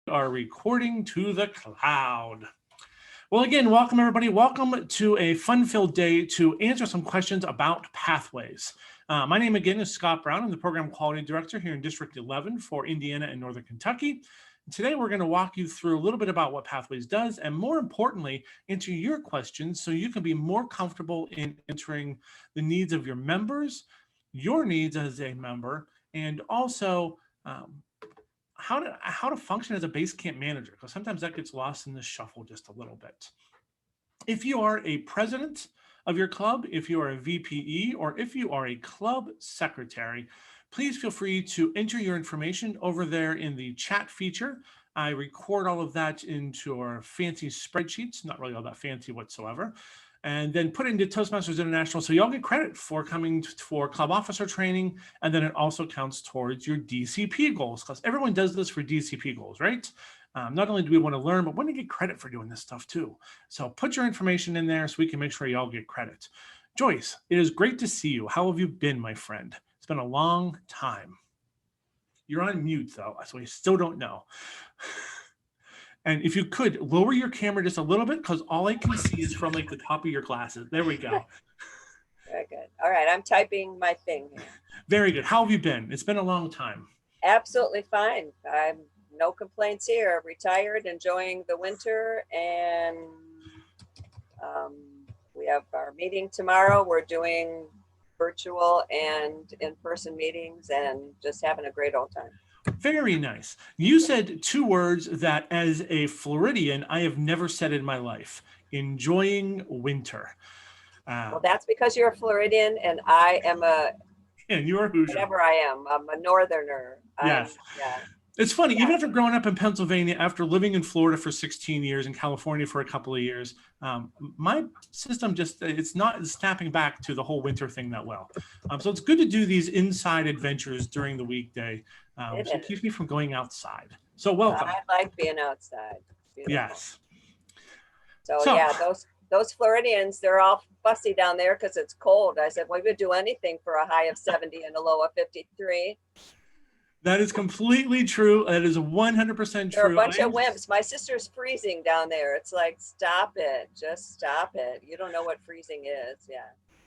Are recording to the cloud. Well, again, welcome everybody. Welcome to a fun-filled day to answer some questions about pathways. My name again is Scott Brown. I'm the Program Quality Director here in District 11 for Indiana and Northern Kentucky. Today, we're going to walk you through a little bit about what Pathways does and more importantly, answer your questions so you can be more comfortable in answering the needs of your members, your needs as a member, and also how to function as a Basecamp manager, because sometimes that gets lost in the shuffle just a little bit. If you are a president of your club, if you are a VPE, or if you are a club secretary, please feel free to enter your information over there in the chat feature. I record all of that into our fancy spreadsheets, not really all that fancy whatsoever, and then put it into Toastmasters International so y'all get credit for coming for club officer training, and then it also counts towards your DCP goals, because everyone does this for DCP goals, right? Not only do we want to learn, but we want to get credit for doing this stuff too. So put your information in there so we can make sure y'all get credit. Joyce, it is great to see you. How have you been, my friend? It's been a long time. You're on mute though, so we still don't know. And if you could lower your camera just a little bit, because all I can see is from like the top of your glasses. There we go. Very good. All right, I'm typing my thing here. Very good. How have you been? It's been a long time. Absolutely fine. I'm no complaints here. Retired, enjoying the winter, and we have our meeting tomorrow. We're doing virtual and in-person meetings and just having a great old time. Very nice. You said two words that as a Floridian, I have never said in my life: enjoying winter. Well, that's because you're a Floridian and I am and you're a Hoosier. Whatever I am, I'm a Northerner. Yes. Yeah. It's funny, even after growing up in Pennsylvania, after living in Florida for 16 years, in California for a couple of years, my system it's not snapping back to the whole winter thing that well. So it's good to do these inside adventures during the weekday. So it keeps me from going outside. So welcome. I like being outside. Beautiful. Yes. So yeah, those Floridians, they're all fussy down there because it's cold. I said, well, we would do anything for a high of 70 and a low of 53. That is completely true. That is 100% true. They're a bunch of wimps. My sister's freezing down there. It's like, stop it. Just stop it. You don't know what freezing is. Yeah.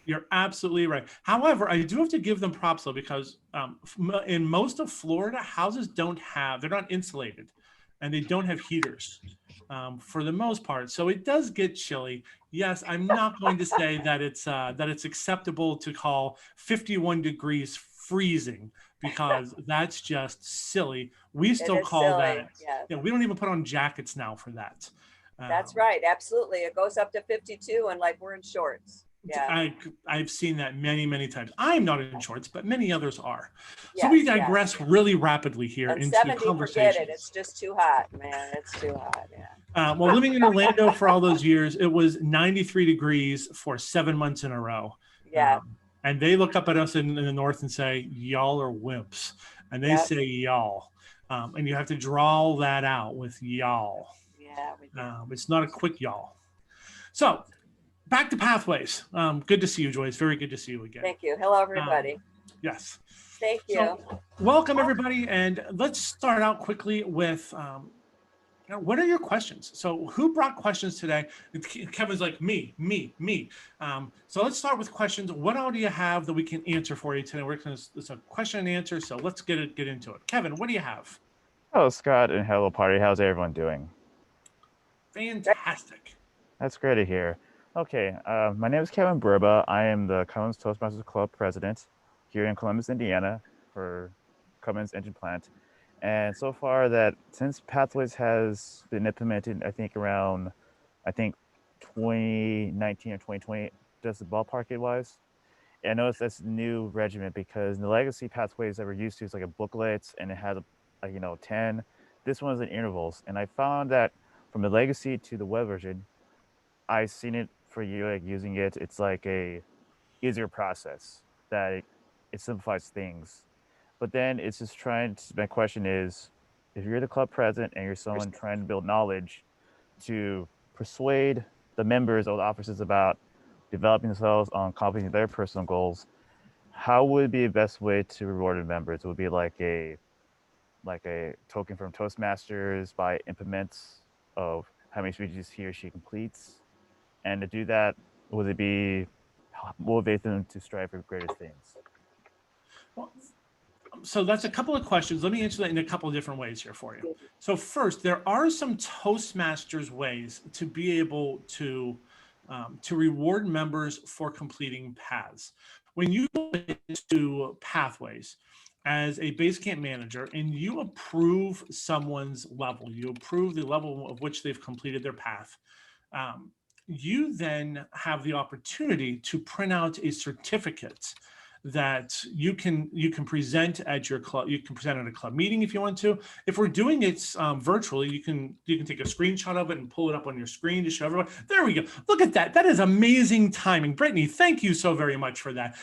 You're absolutely right. However, I do have to give them props though, because in most of Florida, houses they're not insulated and they don't have heaters for the most part. So it does get chilly. Yes, I'm not going to say that it's acceptable to call 51 degrees freezing, because that's just silly. We still call silly. That. Yeah. We don't even put on jackets now for that. That's right. Absolutely. It goes up to 52 and like we're in shorts. Yeah. I've seen that many, many times. I'm not in shorts, but many others are. Yes, so we digress really rapidly here and into 70, conversation. Forget it. It's just too hot, man. It's too hot. Yeah. Well, living in Orlando for all those years, it was 93 degrees for 7 months in a row. Yeah. And they look up at us in the north and say, y'all are wimps. And they say y'all. And you have to draw that out with y'all. Yeah. It's not a quick y'all. So back to Pathways. Good to see you, Joyce. Very good to see you again. Thank you. Hello, everybody. Yes. Thank you. So, welcome, everybody. And let's start out quickly with what are your questions? So who brought questions today? Kevin's like, me. So let's start with questions. What all do you have that we can answer for you today? It's a question and answer, so let's get into it. Kevin, what do you have? Hello, Scott, and hello, party. How's everyone doing? Fantastic. That's great to hear. Okay, my name is Kevin Burba. I am the Cummins Toastmasters Club president here in Columbus, Indiana, for Cummins Engine Plant. And so far that since Pathways has been implemented, I think around 2019 or 2020, just the ballpark it was. And I noticed that's a new regimen because the legacy Pathways that we're used to is like a booklet and it has a 10. This one is in intervals. And I found that from the legacy to the web version, I've seen it for you, like using it. It's like a easier process that it simplifies things. But then it's just my question is, if you're the club president and you're someone trying to build knowledge to persuade the members of the offices about developing themselves on accomplishing their personal goals, how would be the best way to reward the members? It would be like a like a token from Toastmasters by implements of how many speeches he or she completes. And to do that, would it be motivate them to strive for greater things? Well, so that's a couple of questions. Let me answer that in a couple of different ways here for you. So first, there are some Toastmasters ways to be able to reward members for completing paths. When you go into pathways as a Basecamp manager and you approve someone's level, you approve the level of which they've completed their path, you then have the opportunity to print out a certificate that you can present at your club. You can present at a club meeting if you want to. If we're doing it virtually, you can take a screenshot of it and pull it up on your screen to show everyone. There we go. Look at that. That is amazing timing. Brittany, thank you so very much for that.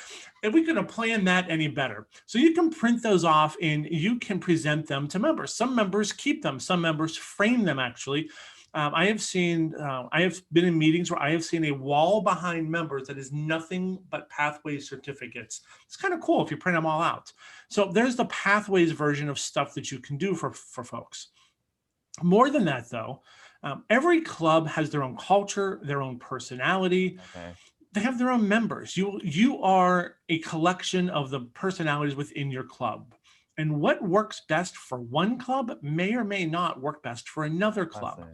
And we couldn't have planned that any better. So you can print those off and you can present them to members. Some members keep them. Some members frame them actually. I have been in meetings where I have seen a wall behind members that is nothing but Pathways certificates. It's kind of cool if you print them all out. So there's the Pathways version of stuff that you can do for folks. More than that though, every club has their own culture, their own personality. Okay. They have their own members. You are a collection of the personalities within your club. And what works best for one club may or may not work best for another club.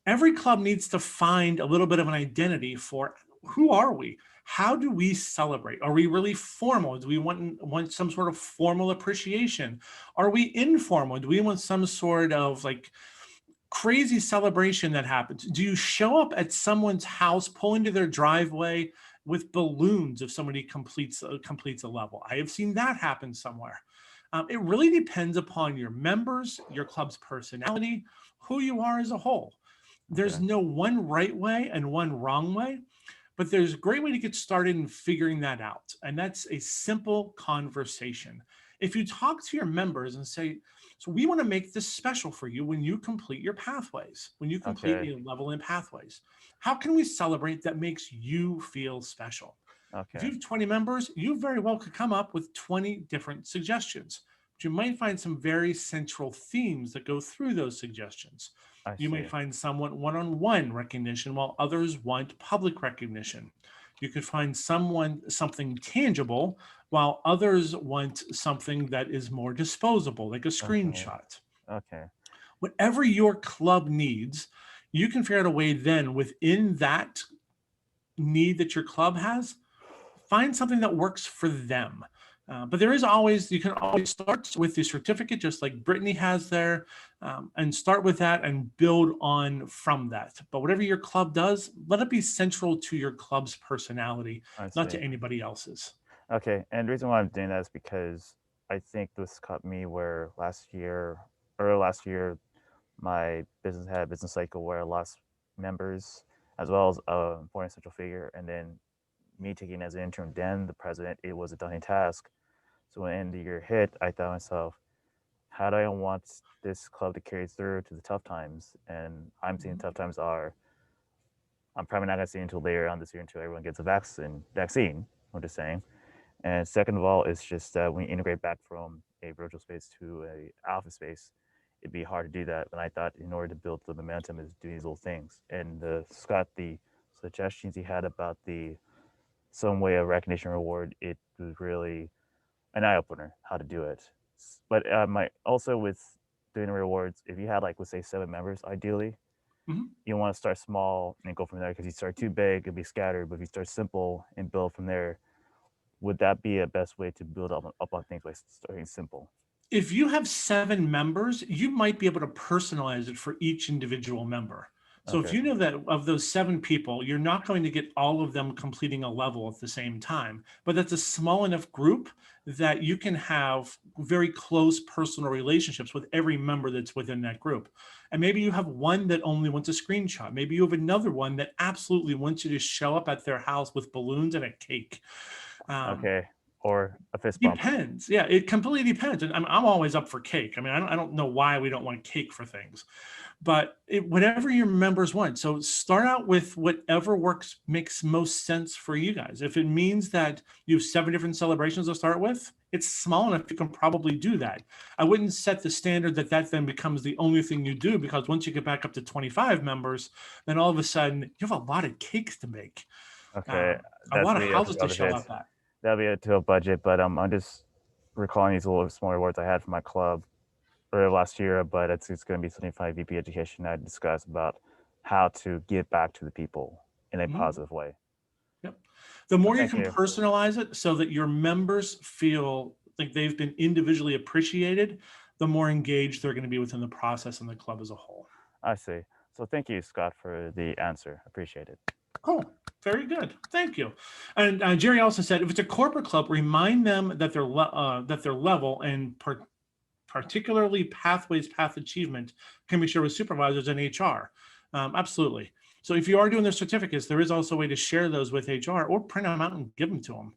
Every club needs to find a little bit of an identity for who are we? How do we celebrate? Are we really formal? Do we want some sort of formal appreciation? Are we informal? Do we want some sort of like crazy celebration that happens? Do you show up at someone's house, pull into their driveway with balloons if somebody completes a level? I have seen that happen somewhere. It really depends upon your members, your club's personality, who you are as a whole. There's no one right way and one wrong way, but there's a great way to get started in figuring that out. And that's a simple conversation. If you talk to your members and say, so we want to make this special for you when you complete your pathways, when you complete a level in pathways, how can we celebrate that makes you feel special? If you have 20 members, you very well could come up with 20 different suggestions. But you might find some very central themes that go through those suggestions. You might find someone one-on-one recognition while others want public recognition. You could find something tangible while others want something that is more disposable, like a screenshot. Okay. Whatever your club needs, you can figure out a way then within that need that your club has, find something that works for them. But you can always start with the certificate, just like Brittany has there, and start with that and build on from that. But whatever your club does, let it be central to your club's personality, not to anybody else's. Okay, and the reason why I'm doing that is because I think this caught me where early last year, my business had a business cycle where I lost members as well as an important central figure, and then me taking as an interim then the president, it was a daunting task. So when the end of the year hit, I thought to myself, how do I want this club to carry through to the tough times? And I'm seeing tough times I'm probably not going to see until later on this year until everyone gets a vaccine, I'm just saying. And second of all, it's just that when you integrate back from a virtual space to a office space, it'd be hard to do that. And I thought in order to build the momentum is do these little things. And Scott, the suggestions he had about some way of recognition reward, it was really an eye opener how to do it. But also with doing the rewards, if you had let's say 7 members, ideally, you want to start small and go from there, because you start too big, it'll be scattered. But if you start simple and build from there, would that be a best way to build up on things by starting simple? If you have 7 members, you might be able to personalize it for each individual member. So if you know that of those 7 people, you're not going to get all of them completing a level at the same time, but that's a small enough group that you can have very close personal relationships with every member that's within that group. And maybe you have one that only wants a screenshot. Maybe you have another one that absolutely wants you to show up at their house with balloons and a cake. or a fist bump? Depends. Yeah, it completely depends. And I'm always up for cake. I mean, I don't know why we don't want cake for things, but whatever your members want. So start out with whatever makes most sense for you guys. If it means that you have 7 different celebrations to start with, it's small enough you can probably do that. I wouldn't set the standard that then becomes the only thing you do, because once you get back up to 25 members, then all of a sudden you have a lot of cakes to make, Okay, a lot of be houses to other show bit. up at. That'll be to a budget, but I'm just recalling these little small rewards I had from my club earlier last year, but it's going to be something for my VP education I discussed about how to give back to the people in a positive way. Yep. The more you Thank can you. personalize it so that your members feel like they've been individually appreciated, the more engaged they're going to be within the process and the club as a whole. I see. So thank you, Scott, for the answer. Appreciate it. Cool. Very good. Thank you. And Jerry also said, if it's a corporate club, remind them that their level and particularly path achievement can be shared with supervisors and HR. Absolutely. So if you are doing their certificates, there is also a way to share those with HR or print them out and give them to them.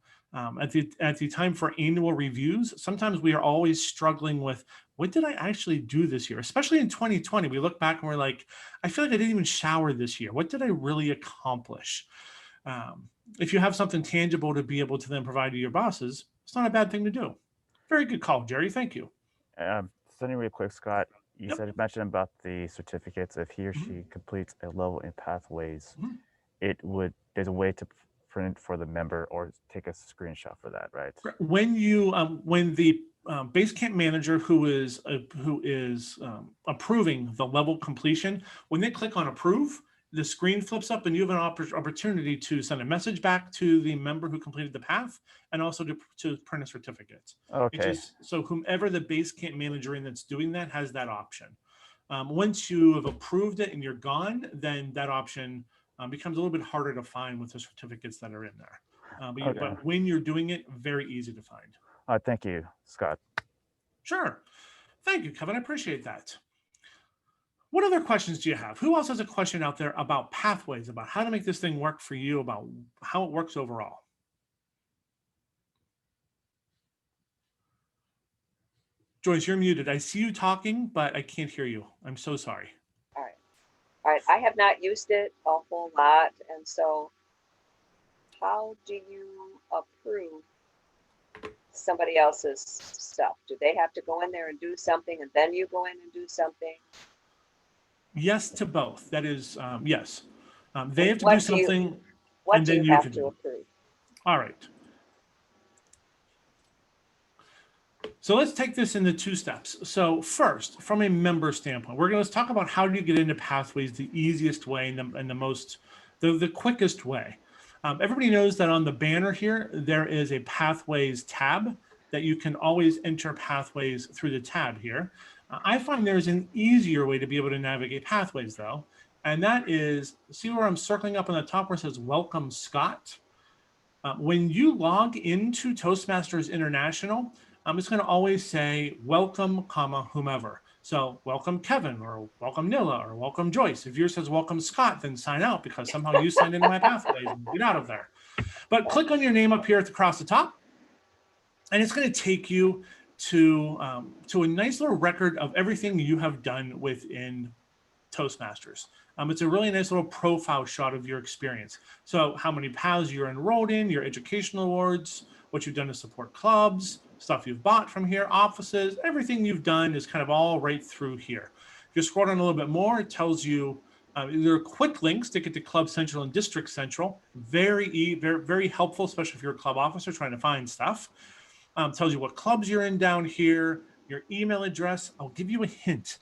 At the time for annual reviews, sometimes we are always struggling with, what did I actually do this year? Especially in 2020, we look back and we're like, I feel like I didn't even shower this year. What did I really accomplish? If you have something tangible to be able to then provide to your bosses, it's not a bad thing to do. Very good call, Jerry. Thank you. Something real quick, Scott. You mentioned about the certificates. If he or Mm-hmm. she completes a level in pathways, Mm-hmm. there's a way to print for the member or take a screenshot for that, right? When you when the Basecamp manager who is approving the level completion, when they click on approve, the screen flips up and you have an opportunity to send a message back to the member who completed the path, and also to print a certificate. Okay. So whomever the Basecamp manager in that's doing that has that option. Once you have approved it and you're gone, then that option becomes a little bit harder to find with the certificates that are in there. But when you're doing it, very easy to find. Thank you, Scott. Sure. Thank you, Kevin. I appreciate that. What other questions do you have? Who else has a question out there about pathways, about how to make this thing work for you, about how it works overall? Joyce, you're muted. I see you talking, but I can't hear you. I'm so sorry. All right. I have not used it a whole lot. And so how do you approve somebody else's stuff? Do they have to go in there and do something and then you go in and do something? Yes to both. That is, yes. They have to do something. What do you have to approve? All right. So let's take this into 2 steps. So first, from a member standpoint, we're going to talk about how do you get into pathways the easiest way and the quickest way. Everybody knows that on the banner here, there is a pathways tab that you can always enter pathways through the tab here. I find there's an easier way to be able to navigate pathways though, and that is, see where I'm circling up on the top where it says welcome Scott? When you log into Toastmasters International, it's going to always say welcome, whomever. So welcome Kevin, or welcome Nilla, or welcome Joyce. If yours says welcome Scott, then sign out because somehow you signed into my pathways and get out of there. But click on your name up here across the top, and it's going to take you to a nice little record of everything you have done within Toastmasters. It's a really nice little profile shot of your experience. So how many paths you're enrolled in, your educational awards, what you've done to support clubs, stuff you've bought from here, offices, everything you've done is kind of all right through here. If you scroll down a little bit more, it tells you there are quick links to get to Club Central and District Central. Very, very helpful, especially if you're a club officer trying to find stuff. Tells you what clubs you're in down here, your email address. I'll give you a hint.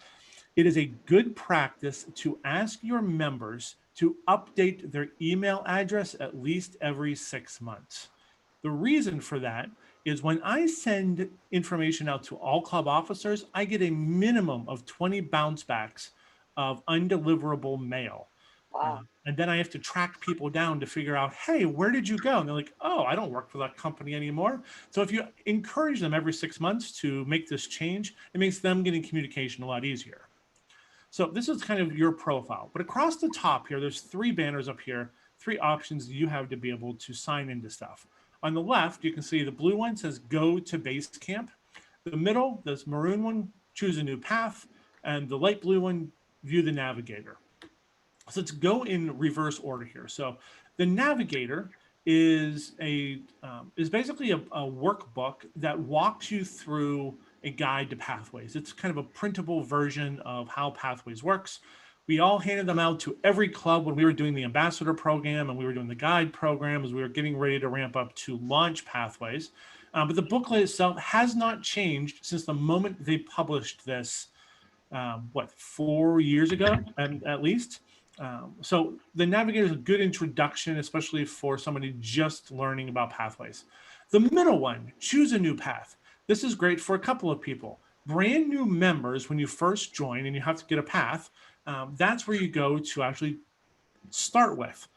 It is a good practice to ask your members to update their email address at least every 6 months. The reason for that is when I send information out to all club officers, I get a minimum of 20 bounce backs of undeliverable mail. Wow. And then I have to track people down to figure out, hey, where did you go? And they're like, oh, I don't work for that company anymore. So if you encourage them every 6 months to make this change, it makes them getting communication a lot easier. So this is kind of your profile. But across the top here, there's 3 banners up here, 3 options you have to be able to sign into stuff. On the left, you can see the blue one says go to Basecamp. The middle, this maroon one, choose a new path. And the light blue one, view the navigator. So let's go in reverse order here. So the navigator is basically a workbook that walks you through a guide to pathways. It's kind of a printable version of how pathways works. We all handed them out to every club when we were doing the ambassador program and we were doing the guide program as we were getting ready to ramp up to launch pathways. But the booklet itself has not changed since the moment they published this, 4 years ago at least. So the navigator is a good introduction, especially for somebody just learning about pathways. The middle one, choose a new path. This is great for a couple of people. Brand new members, when you first join and you have to get a path, that's where you go to actually start with.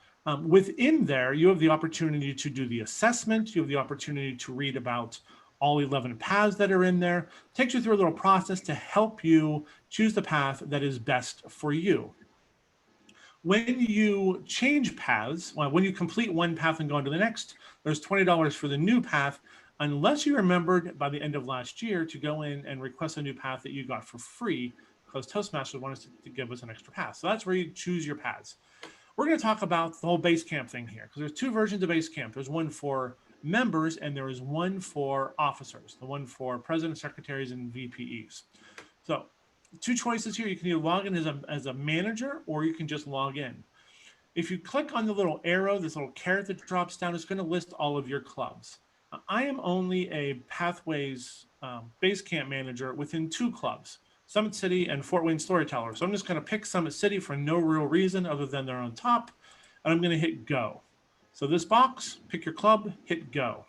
Within there, you have the opportunity to do the assessment. You have the opportunity to read about all 11 paths that are in there. It takes you through a little process to help you choose the path that is best for you. When you change paths, when you complete one path and go on to the next, there's $20 for the new path, unless you remembered by the end of last year to go in and request a new path that you got for free, because Toastmasters wanted to give us an extra path. So that's where you choose your paths. We're going to talk about the whole Basecamp thing here, because there's two versions of Basecamp. There's one for members and there is one for officers, the one for presidents, secretaries, and VPEs. So two choices here. You can either log in as a manager or you can just log in. If you click on the little arrow, this little caret that drops down, it's going to list all of your clubs. I am only a Pathways Basecamp manager within 2 clubs, Summit City and Fort Wayne Storyteller. So I'm just going to pick Summit City for no real reason other than they're on top, and I'm going to hit go. So this box, pick your club, hit go.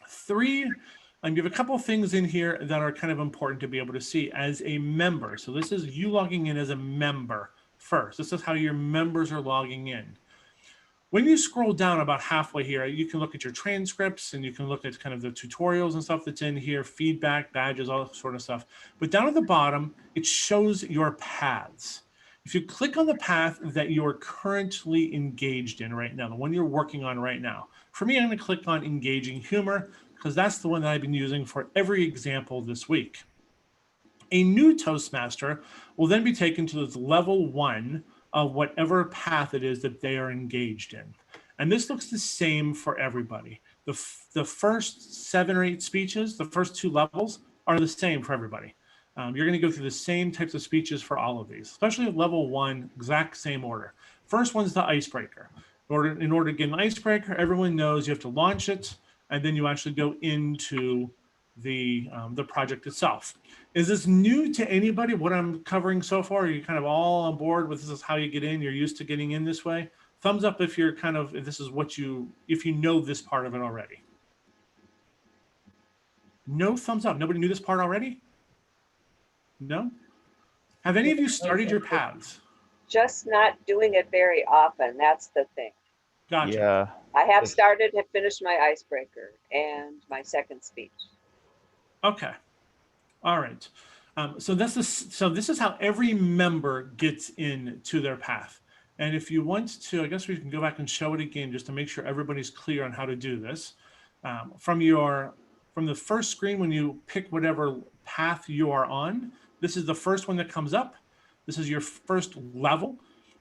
3, and you have a couple of things in here that are kind of important to be able to see as a member. So this is you logging in as a member first. This is how your members are logging in. When you scroll down about halfway here, you can look at your transcripts and you can look at kind of the tutorials and stuff that's in here, feedback, badges, all that sort of stuff. But down at the bottom, it shows your paths. If you click on the path that you're currently engaged in right now, the one you're working on right now, for me, I'm going to click on Engaging Humor because that's the one that I've been using for every example this week. A new Toastmaster will then be taken to this level 1 of whatever path it is that they are engaged in. And this looks the same for everybody. The first 7 or 8 speeches, the first 2 levels are the same for everybody. You're going to go through the same types of speeches for all of these, especially at level 1, exact same order. First one's the icebreaker. In order to get an icebreaker, everyone knows you have to launch it, and then you actually go into the project itself. Is this new to anybody, what I'm covering so far? Are you kind of all on board with this is how you get in? You're used to getting in this way? Thumbs up if you're kind of, if this is what if you know this part of it already. No thumbs up. Nobody knew this part already? No? Have any of you started your paths? Just not doing it very often. That's the thing. Gotcha. Yeah. I have started, have finished my icebreaker and my second speech. Okay. All right. So this is how every member gets into their path. And if you want to, I guess we can go back and show it again just to make sure everybody's clear on how to do this. From the first screen, when you pick whatever path you are on, this is the first one that comes up. This is your first level.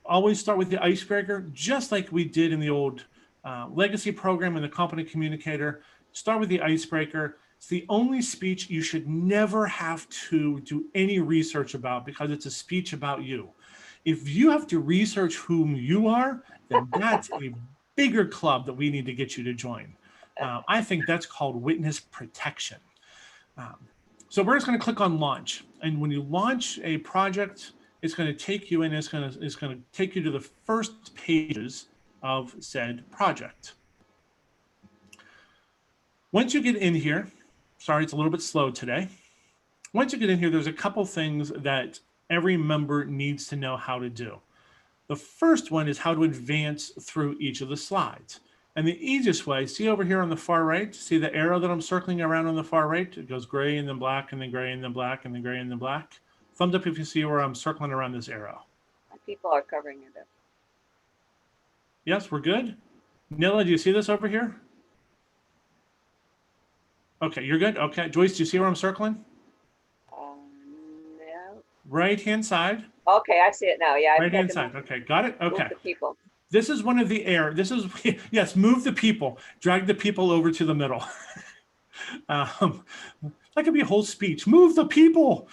Always start with the icebreaker, just like we did in the old legacy program and the competent communicator. Start with the icebreaker. It's the only speech you should never have to do any research about because it's a speech about you. If you have to research whom you are, then that's a bigger club that we need to get you to join. I think that's called witness protection. So we're just going to click on launch. And when you launch a project, it's going to take you in, it's going to take you to the first pages of said project. Once you get in here, sorry, it's a little bit slow today. Once you get in here, there's a couple things that every member needs to know how to do. The first one is how to advance through each of the slides. And the easiest way, see over here on the far right, see the arrow that I'm circling around on the far right? It goes gray and then black and then gray and then black and then gray and then black. Thumbs up if you see where I'm circling around this arrow. People are covering it up. Yes, we're good. Nilla, do you see this over here? Okay, you're good. Okay, Joyce, do you see where I'm circling? No. Right-hand side, Okay, I see it now. Yeah, I've had right-hand to side. Okay, got it? move Okay. the people. This is one of the this is, yes, move the people, drag the people over to the middle. That could be a whole speech. Move the people.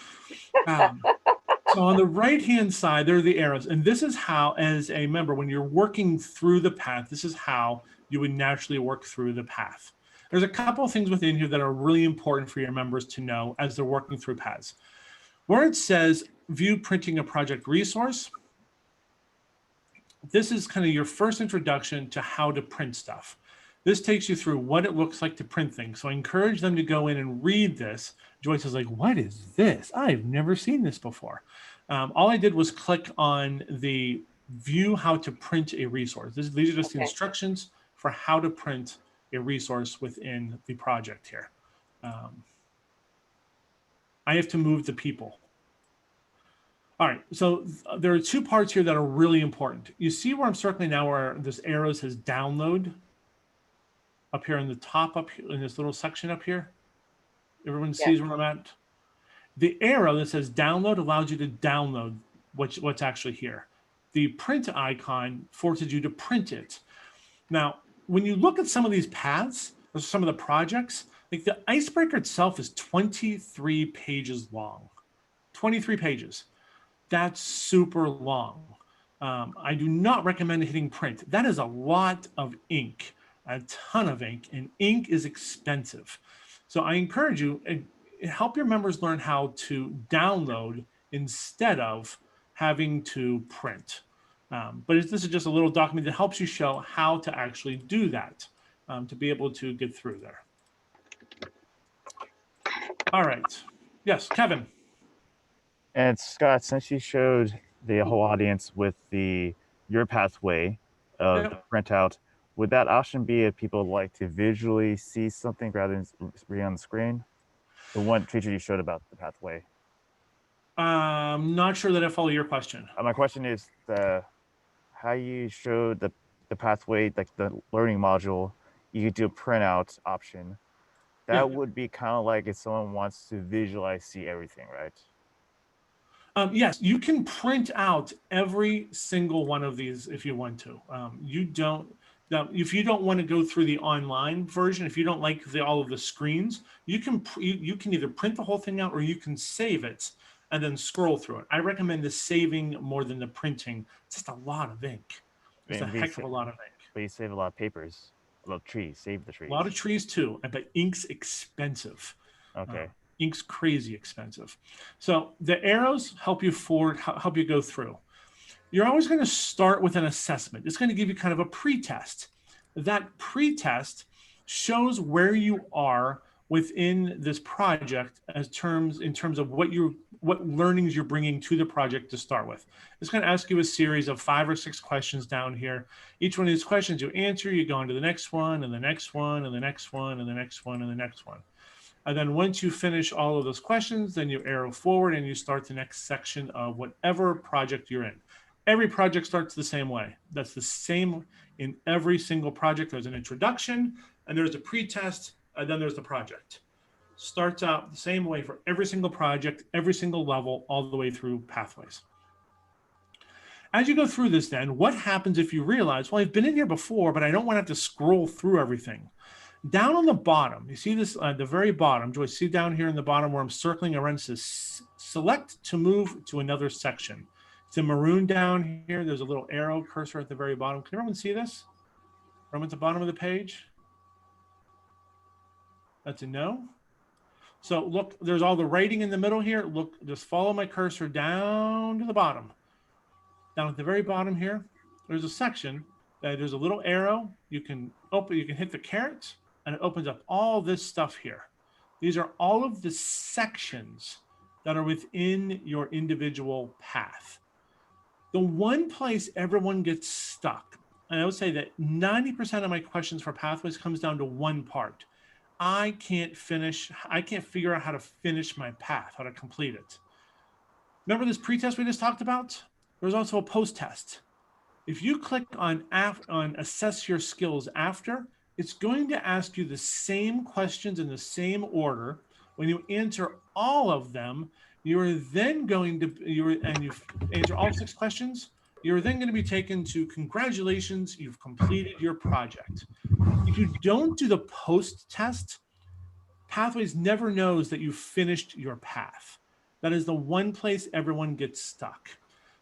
So on the right-hand side, there are the arrows. And this is how, as a member, when you're working through the path, this is how you would naturally work through the path. There's a couple of things within here that are really important for your members to know as they're working through paths. Where it says view printing a project resource, this is kind of your first introduction to how to print stuff. This takes you through what it looks like to print things. So I encourage them to go in and read this. Joyce is like, what is this? I've never seen this before. All I did was click on the view how to print a resource. These are just the Okay. instructions for how to print a resource within the project here. I have to move the people. All right, so there are two parts here that are really important. You see where I'm circling now where this arrow says download up here in the top up here, in this little section up here? Everyone Yeah. sees where I'm at? The arrow that says download allows you to download what's actually here. The print icon forces you to print it. Now, when you look at some of these paths, or some of the projects, like the icebreaker itself is 23 pages long. 23 pages. That's super long. I do not recommend hitting print. That is a lot of ink, a ton of ink, and ink is expensive. So I encourage you, help your members learn how to download instead of having to print. But this is just a little document that helps you show how to actually do that, to be able to get through there. All right. Yes, Kevin. And Scott, since you showed the whole audience with your pathway of Yep. the printout, would that option be if people like to visually see something rather than read on the screen? The one feature you showed about the pathway. I'm not sure that I follow your question. My question is how you showed the pathway, like the learning module, you could do a printout option. That Yeah. would be kind of like if someone wants to visualize see everything, right? Yes, you can print out every single one of these if you want to. If you don't want to go through the online version, if you don't like all of the screens, you can either print the whole thing out or you can save it and then scroll through it. I recommend the saving more than the printing. It's just a lot of ink. It's a heck of a lot of ink. But you save a lot of papers, a lot of trees, save the trees. A lot of trees too, but ink's expensive. Okay. Ink's crazy expensive. So the arrows help you help you go through. You're always going to start with an assessment. It's going to give you kind of a pretest. That pretest shows where you are within this project in terms of what learnings you're bringing to the project to start with. It's going to ask you a series of 5 or 6 questions down here. Each one of these questions you answer, you go on to the next one and the next one and the next one and the next one and the next one. And then once you finish all of those questions, then you arrow forward and you start the next section of whatever project you're in. Every project starts the same way. That's the same in every single project. There's an introduction and there's a pretest and then there's the project. Starts out the same way for every single project, every single level, all the way through pathways. As you go through this then, what happens if you realize, well, I've been in here before, but I don't want to have to scroll through everything. Down on the bottom, you see this at the very bottom. Do I see down here in the bottom where I'm circling around? It says select to move to another section. It's in maroon down here. There's a little arrow cursor at the very bottom. Can everyone see this? From at the bottom of the page? That's a no. So look, there's all the writing in the middle here. Look, just follow my cursor down to the bottom. Down at the very bottom here, there's a section that there's a little arrow. You can hit the caret and it opens up all this stuff here. These are all of the sections that are within your individual path. The one place everyone gets stuck, and I would say that 90% of my questions for pathways comes down to one part. I can't figure out how to finish my path, how to complete it. Remember this pretest we just talked about? There's also a post test. If you click on assess your skills after, it's going to ask you the same questions in the same order. When you answer all of them, you're then going to, you answer all 6 questions, you're then going to be taken to congratulations, you've completed your project. If you don't do the post test, Pathways never knows that you've finished your path. That is the one place everyone gets stuck.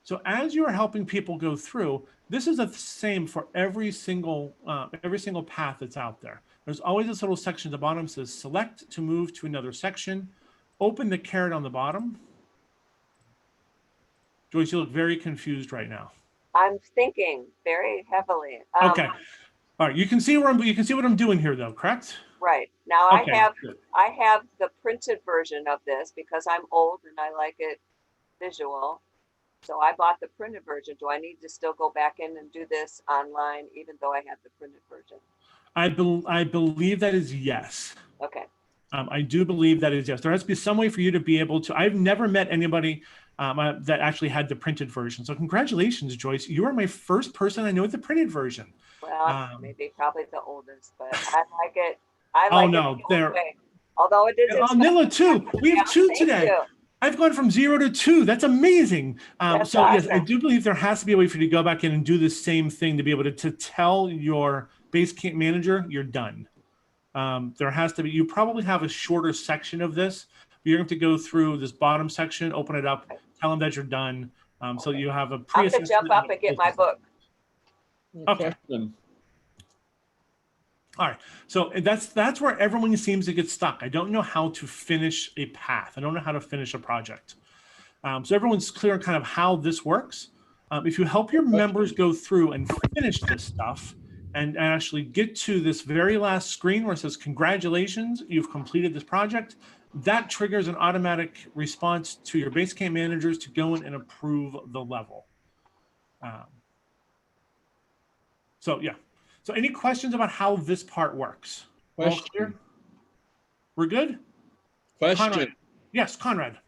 So as you are helping people go through, this is the same for every single path that's out there. There's always this little section at the bottom that says select to move to another section. Open the caret on the bottom. Joyce, you look very confused right now. I'm thinking very heavily. Okay. All right. You can see what I'm doing here though, correct? Right. Now Okay, good. I have the printed version of this because I'm old and I like it visual. So I bought the printed version. Do I need to still go back in and do this online even though I have the printed version? I believe that is yes. Okay. I do believe that is yes. There has to be some way for you to be able to. I've never met anybody that actually had the printed version. So congratulations, Joyce. You are my first person I know with the printed version. Well, maybe probably the oldest, but I like it. I like no, it the old way. Although it isn't. Nilla too. We have 2 Thank today. you. I've gone from 0 to 2. That's amazing. That's so yes, I awesome. do believe there has to be a way for you to go back in and do the same thing to be able to tell your Basecamp manager you're done. There has to be, you probably have a shorter section of this, but you're going to go through this bottom section, open it up, tell them that you're done. So you have a I'm going to jump up and get my book. Okay. All right. So that's where everyone seems to get stuck. I don't know how to finish a path. I don't know how to finish a project. So everyone's clear on kind of how this works. If you help your members go through and finish this stuff and actually get to this very last screen where it says, congratulations, you've completed this project, that triggers an automatic response to your Basecamp managers to go in and approve the level. So yeah. So any questions about how this part works? All clear? We're good? Question. Conrad. Yes, Conrad.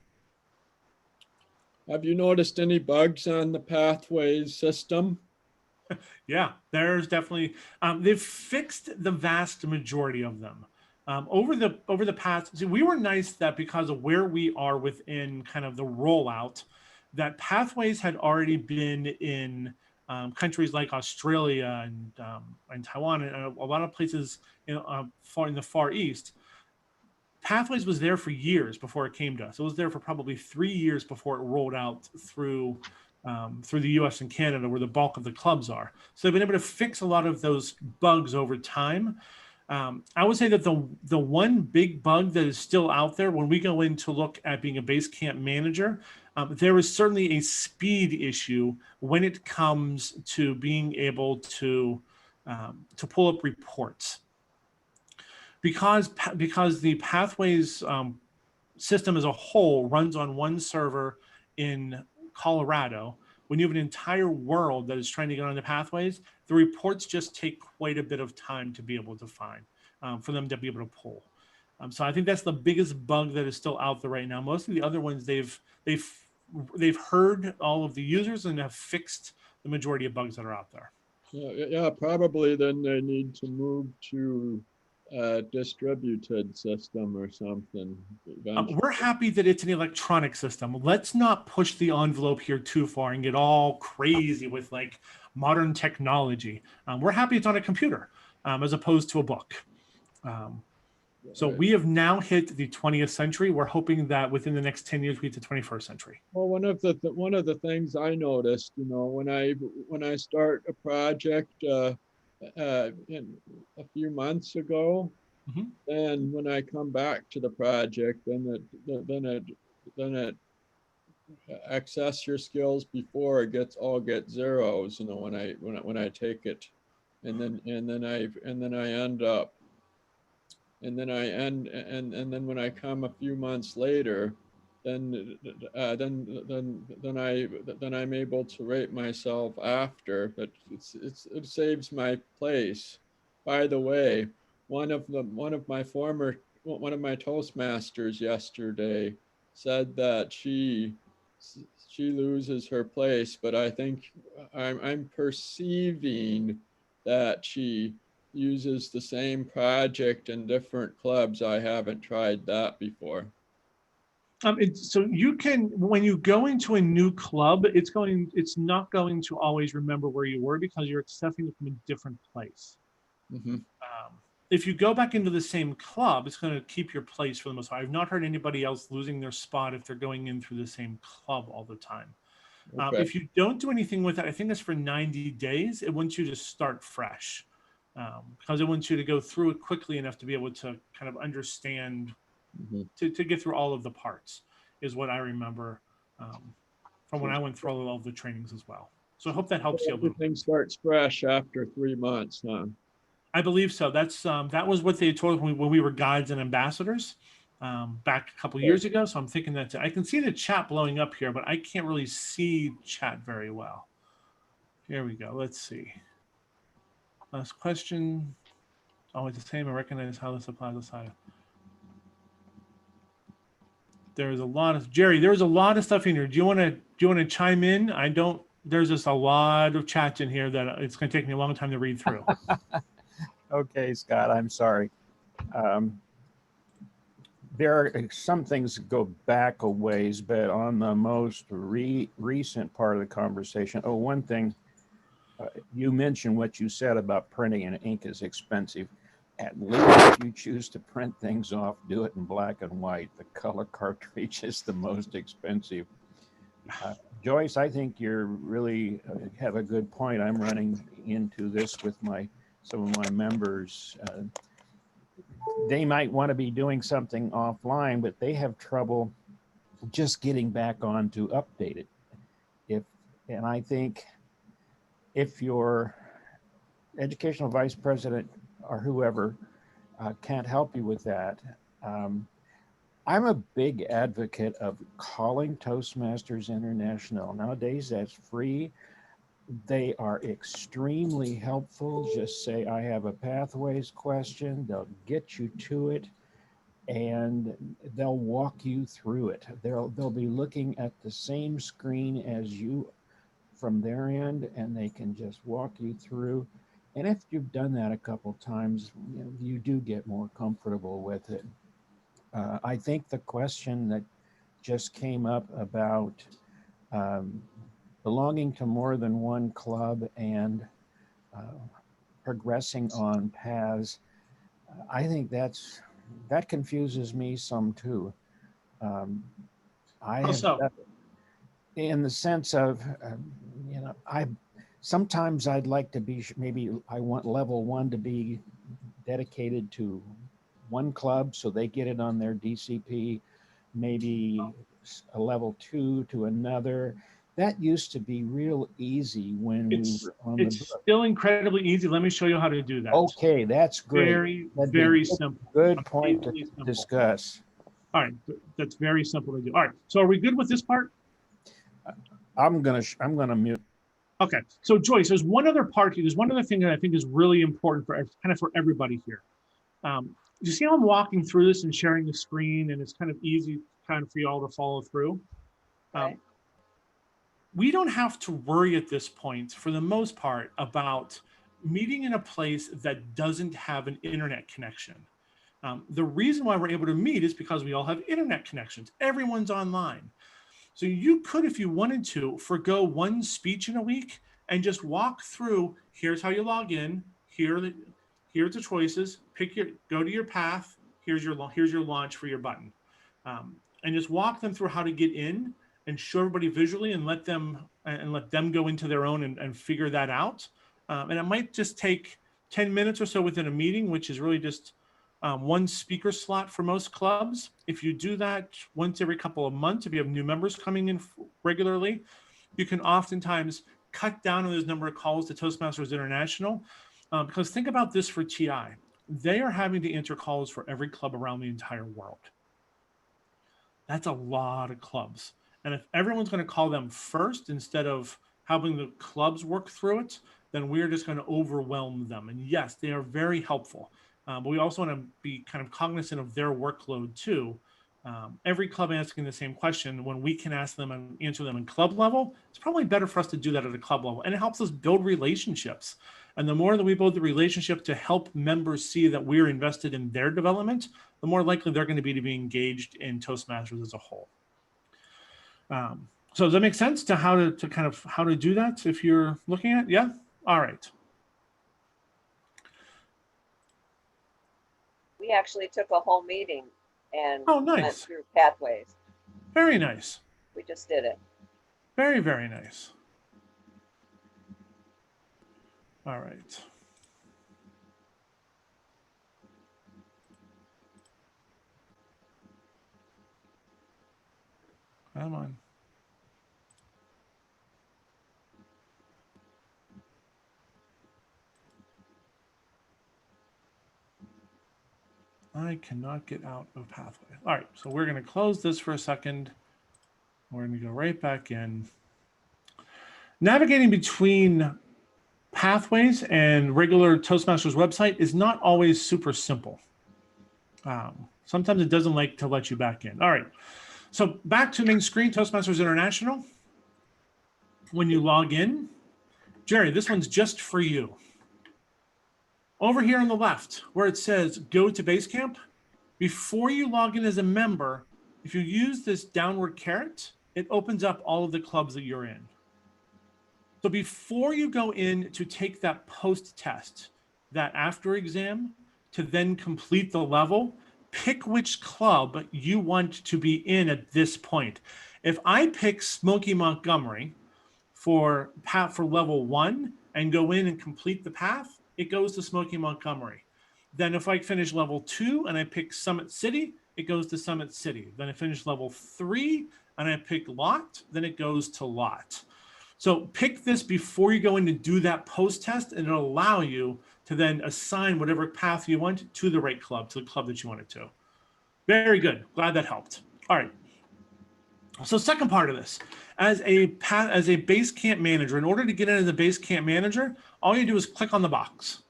Have you noticed any bugs on the pathways system? Yeah, there's definitely, they've fixed the vast majority of them. Over the past, see, we were nice that because of where we are within kind of the rollout, that Pathways had already been in countries like Australia and Taiwan and a lot of places in the Far East. Pathways was there for years before it came to us. It was there for probably 3 years before it rolled out through the U.S. and Canada, where the bulk of the clubs are. So they've been able to fix a lot of those bugs over time. I would say that the one big bug that is still out there when we go in to look at being a Basecamp manager, there is certainly a speed issue when it comes to being able to pull up reports. Because the Pathways system as a whole runs on one server in Colorado, when you have an entire world that is trying to get on the Pathways, the reports just take quite a bit of time to be able to find, for them to be able to pull. So I think that's the biggest bug that is still out there right now. Most of the other ones, they've heard all of the users and have fixed the majority of bugs that are out there. Yeah, probably then they need to move to a distributed system or something. We're happy that it's an electronic system. Let's not push the envelope here too far and get all crazy with like modern technology. We're happy it's on a computer as opposed to a book. So we have now hit the 20th century. We're hoping that within the next 10 years we hit the 21st century. Well, one of the things I noticed, when I start a project in a few months ago, then when I come back to the project, then it access your skills before it gets zeros. When I take it, and then when I come a few months later, then I'm able to rate myself after, but it saves my place. By the way, one of my Toastmasters yesterday said that she loses her place, but I think I'm perceiving that she uses the same project in different clubs. I haven't tried that before. So you can, when you go into a new club, it's not going to always remember where you were because you're accessing it from a different place. Mm-hmm. If you go back into the same club, it's going to keep your place for the most part. I've not heard anybody else losing their spot if they're going in through the same club all the time. Okay. If you don't do anything with it, I think that's for 90 days. It wants you to start fresh because it wants you to go through it quickly enough to be able to kind of understand, Mm-hmm. to get through all of the parts is what I remember from when I went through all of the trainings as well. So I hope that helps you a little bit. Everything starts fresh after 3 months, huh? I believe so. That's that was what they told us when we were guides and ambassadors back a couple years ago. So I'm thinking that I can see the chat blowing up here, but I can't really see chat very well. Here we go. Let's see. Last question. Always the same. I recognize how this applies aside. There's a lot of Jerry. There's a lot of stuff in here. Do you want to chime in? I don't. There's just a lot of chats in here that it's going to take me a long time to read through. Okay, Scott, I'm sorry. There are some things that go back a ways, but on the most recent part of the conversation, one thing, you mentioned what you said about printing and ink is expensive. At least if you choose to print things off, do it in black and white. The color cartridge is the most expensive. Joyce, I think you're really have a good point. I'm running into this with some of my members. They might want to be doing something offline, but they have trouble just getting back on to update it. And I think if your educational vice president or whoever can't help you with that, I'm a big advocate of calling Toastmasters International. Nowadays, that's free. They are extremely helpful. Just say, I have a pathways question. They'll get you to it and they'll walk you through it. They'll be looking at the same screen as you from their end, and they can just walk you through. And if you've done that a couple times, you do get more comfortable with it. I think the question that just came up about belonging to more than one club and progressing on paths, I think that confuses me some too. How so? In the sense of, sometimes I'd like to be, maybe I want level 1 to be dedicated to one club, so they get it on their DCP, maybe a level 2 to another. That used to be real easy when we were on the book. It's still incredibly easy. Let me show you how to do that. Okay, that's great. Very simple. Good point to discuss. All right, that's very simple to do. All right, so are we good with this part? I'm gonna mute. Okay, so Joyce, there's one other part here. There's one other thing that I think is really important for everybody here. You see how I'm walking through this and sharing the screen, and it's kind of easy for you all to follow through. Right. We don't have to worry at this point, for the most part, about meeting in a place that doesn't have an internet connection. The reason why we're able to meet is because we all have internet connections. Everyone's online. So you could, if you wanted to, forgo one speech in a week and just walk through, here's how you log in, here's the choices, go to your path, here's your launch for your button. And just walk them through how to get in and show everybody visually and let them go into their own and figure that out. And it might just take 10 minutes or so within a meeting, which is really just one speaker slot for most clubs. If you do that once every couple of months, if you have new members coming in regularly, you can oftentimes cut down on those number of calls to Toastmasters International. Because think about this for TI. They are having to answer calls for every club around the entire world. That's a lot of clubs. And if everyone's going to call them first instead of having the clubs work through it, then we're just going to overwhelm them. And yes, they are very helpful. But we also want to be kind of cognizant of their workload too. Every club asking the same question, when we can ask them and answer them in club level, it's probably better for us to do that at a club level. And it helps us build relationships. And the more that we build the relationship to help members see that we're invested in their development, the more likely they're going to be engaged in Toastmasters as a whole. So does that make sense to how to do that if you're looking at it? Yeah? All right. We actually took a whole meeting and Oh, went nice. through pathways. Very nice. We just did it. Very, very nice. All right. Come on. I cannot get out of pathway. All right, so we're going to close this for a second. We're going to go right back in. Navigating between pathways and regular Toastmasters website is not always super simple. Sometimes it doesn't like to let you back in. All right, so back to main screen, Toastmasters International. When you log in, Jerry, this one's just for you. Over here on the left, where it says go to Basecamp, before you log in as a member, if you use this downward caret, it opens up all of the clubs that you're in. So before you go in to take that post test, that after exam, to then complete the level, pick which club you want to be in at this point. If I pick Smoky Montgomery for level 1 and go in and complete the path, it goes to Smoky Montgomery. Then if I finish level 2 and I pick Summit City, it goes to Summit City. Then I finish level 3 and I pick Lot, then it goes to Lot. So pick this before you go in to do that post test, and it'll allow you to then assign whatever path you want to the right club, to the club that you want it to. Very good. Glad that helped. All right. So second part of this, as a Basecamp manager, in order to get in as a Basecamp manager, all you do is click on the box.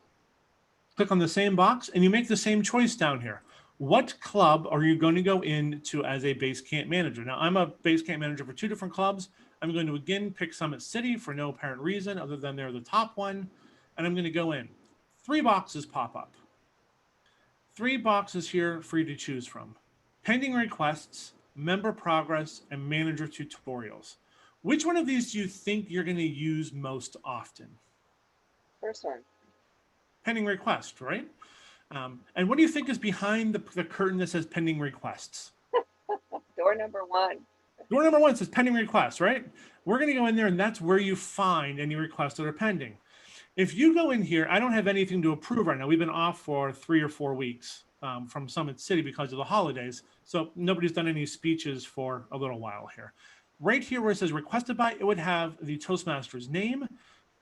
Click on the same box and you make the same choice down here. What club are you going to go into as a Basecamp manager? Now, I'm a Basecamp manager for 2 different clubs. I'm going to again pick Summit City for no apparent reason other than they're the top one. And I'm going to go in. 3 boxes pop up. 3 boxes here for you to choose from. Pending requests, member progress, and manager tutorials. Which one of these do you think you're going to use most often? First one. Pending request, right? And what do you think is behind the curtain that says pending requests? Door number 1. Door number 1 says pending requests, right? We're going to go in there and that's where you find any requests that are pending. If you go in here, I don't have anything to approve right now. We've been off for 3 or 4 weeks from Summit City because of the holidays. So nobody's done any speeches for a little while here. Right here where it says requested by, it would have the Toastmaster's name.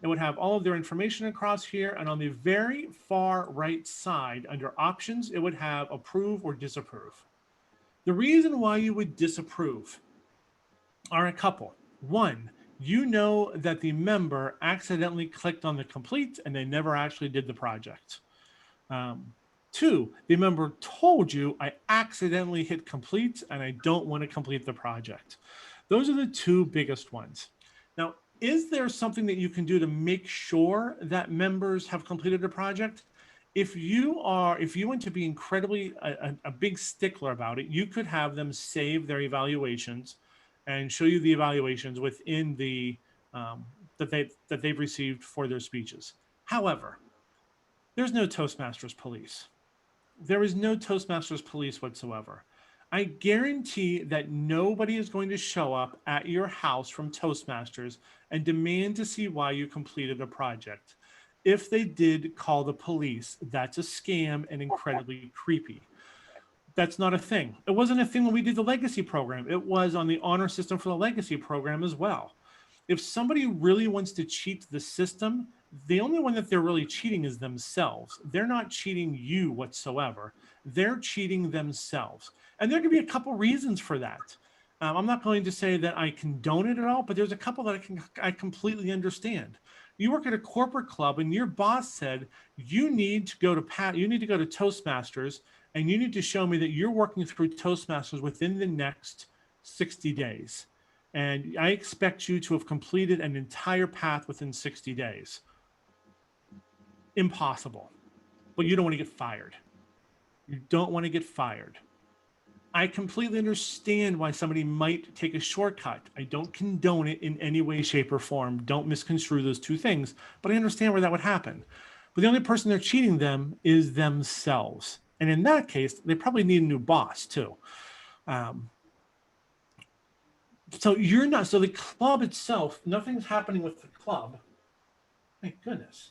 It would have all of their information across here. And on the very far right side under options, it would have approve or disapprove. The reason why you would disapprove are a couple. One, you know that the member accidentally clicked on the complete and they never actually did the project. 2, the member told you, I accidentally hit complete and I don't want to complete the project. Those are the 2 biggest ones. Now, is there something that you can do to make sure that members have completed a project? If you want to be incredibly a big stickler about it, you could have them save their evaluations and show you the evaluations within the that they've received for their speeches. However, there's no Toastmasters police. There is no Toastmasters police whatsoever. I guarantee that nobody is going to show up at your house from Toastmasters and demand to see why you completed a project. If they did, call the police. That's a scam and incredibly creepy. That's not a thing. It wasn't a thing when we did the legacy program. It was on the honor system for the legacy program as well. If somebody really wants to cheat the system, the only one that they're really cheating is themselves. They're not cheating you whatsoever. They're cheating themselves. And there could be a couple reasons for that. I'm not going to say that I condone it at all, but there's a couple that I completely understand. You work at a corporate club and your boss said, you need to go to Toastmasters and you need to show me that you're working through Toastmasters within the next 60 days. And I expect you to have completed an entire path within 60 days. impossible, but you don't want to get fired. You don't want to get fired. I completely understand why somebody might take a shortcut. I don't condone it in any way, shape, or form. Don't misconstrue those two things, but I understand where that would happen. But the only person they're cheating them is themselves. And in that case, they probably need a new boss too. So you're not, so the club itself, nothing's happening with the club. Thank goodness.